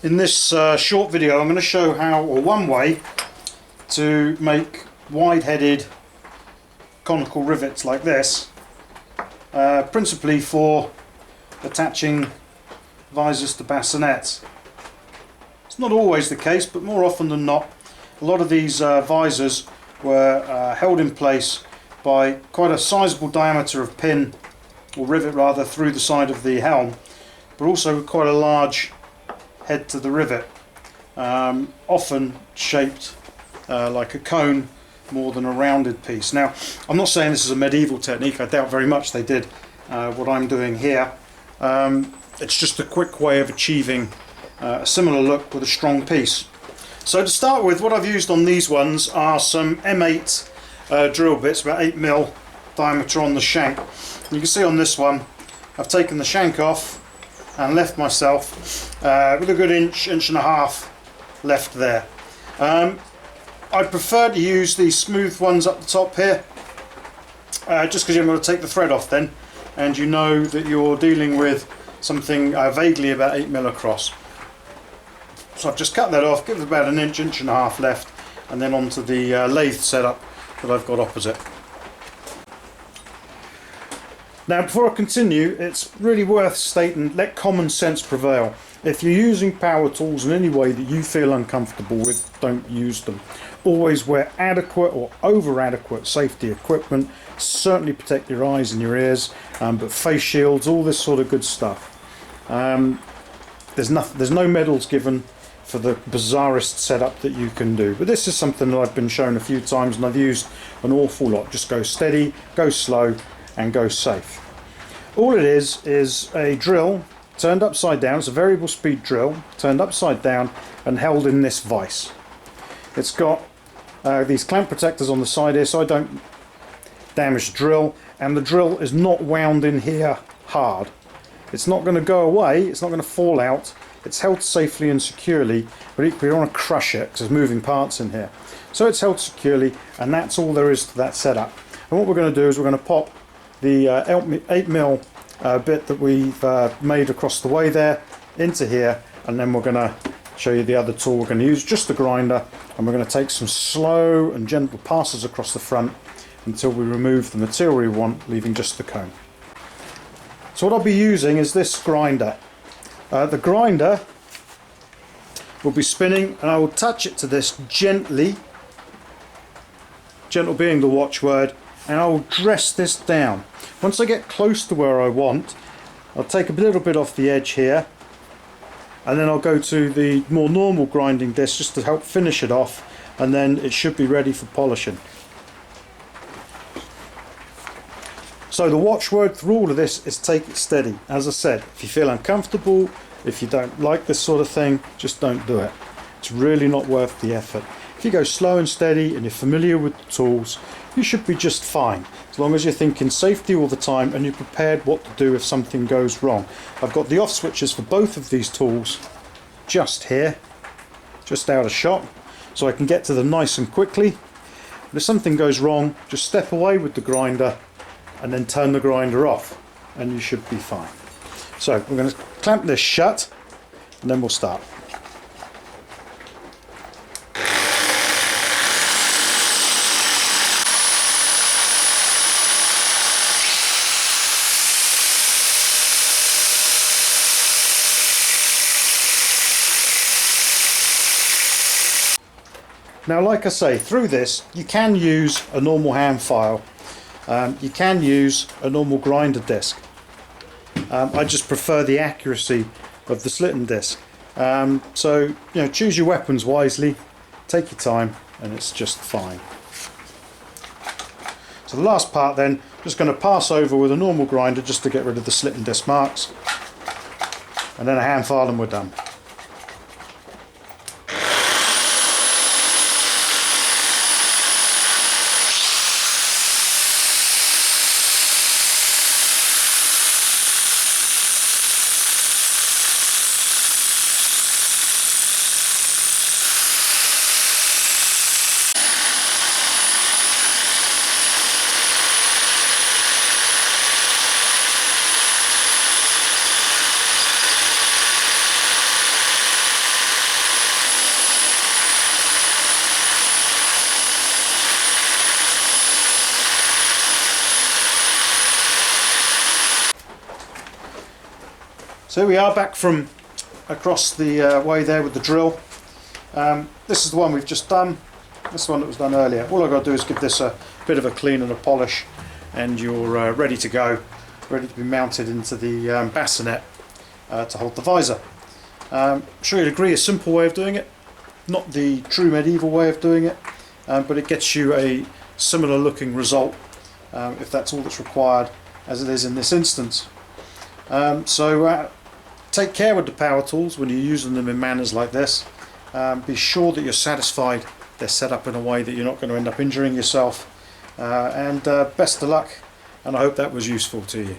In this short video I'm going to show how, or one way, to make wide-headed conical rivets like this, principally for attaching visors to bascinets. It's not always the case, but more often than not, a lot of these visors were held in place by quite a sizable diameter of pin, or rivet rather, through the side of the helm, but also quite a large head to the rivet, often shaped like a cone more than a rounded piece. Now, I'm not saying this is a medieval technique, I doubt very much they did what I'm doing here. It's just a quick way of achieving a similar look with a strong piece. So to start with, what I've used on these ones are some M8 drill bits, about 8mm diameter on the shank. You can see on this one I've taken the shank off and left myself with a good inch and a half left there. I prefer to use these smooth ones up the top here, just because you're going to take the thread off then, and you know that you're dealing with something vaguely about 8mm across. So I've just cut that off, give it about an inch and a half left, and then onto the lathe setup that I've got opposite. Now, before I continue, it's really worth stating, let common sense prevail. If you're using power tools in any way that you feel uncomfortable with, don't use them. Always wear adequate or over adequate safety equipment. Certainly protect your eyes and your ears, but face shields, all this sort of good stuff. There's no medals given for the bizarrest setup that you can do, but this is something that I've been shown a few times and I've used an awful lot. Just go steady, go slow, and go safe. All it is a drill turned upside down. It's a variable speed drill turned upside down and held in this vise. It's got these clamp protectors on the side here so I don't damage the drill, and the drill is not wound in here hard. It's not going to go away, it's not going to fall out, it's held safely and securely, but equally you don't want to crush it because there's moving parts in here. So it's held securely, and that's all there is to that setup. And what we're going to do is we're going to pop the 8mm bit that we've made across the way there into here, and then we're going to show you the other tool we're going to use, just the grinder, and we're going to take some slow and gentle passes across the front until we remove the material we want, leaving just the cone. So what I'll be using is this grinder. The grinder will be spinning, and I will touch it to this gently, gentle being the watchword, and I will dress this down. Once I get close to where I want, I'll take a little bit off the edge here, and then I'll go to the more normal grinding disc just to help finish it off, and then it should be ready for polishing. So the watchword through all of this is take it steady. As I said, if you feel uncomfortable, if you don't like this sort of thing, just don't do it. It's really not worth the effort. If you go slow and steady and you're familiar with the tools, you should be just fine, as long as you're thinking safety all the time and you're prepared what to do if something goes wrong. I've got the off switches for both of these tools just here, just out of shot, so I can get to them nice and quickly. But if something goes wrong, just step away with the grinder and then turn the grinder off, and you should be fine. So we're going to clamp this shut, and then we'll start. Now, like I say, through this you can use a normal hand file, you can use a normal grinder disc. I just prefer the accuracy of the slitting disc. So choose your weapons wisely, take your time, and it's just fine. So the last part then, just going to pass over with a normal grinder just to get rid of the slitting disc marks, and then a hand file and we're done. So here we are back from across the way there with the drill. This is the one we've just done. This is the one that was done earlier. All I've got to do is give this a bit of a clean and a polish, and you're ready to go, ready to be mounted into the bassinet to hold the visor. I'm sure you'd agree, a simple way of doing it, not the true medieval way of doing it, but it gets you a similar looking result if that's all that's required, as it is in this instance. Take care with the power tools when you're using them in manners like this. Be sure that you're satisfied they're set up in a way that you're not going to end up injuring yourself, and best of luck, and I hope that was useful to you.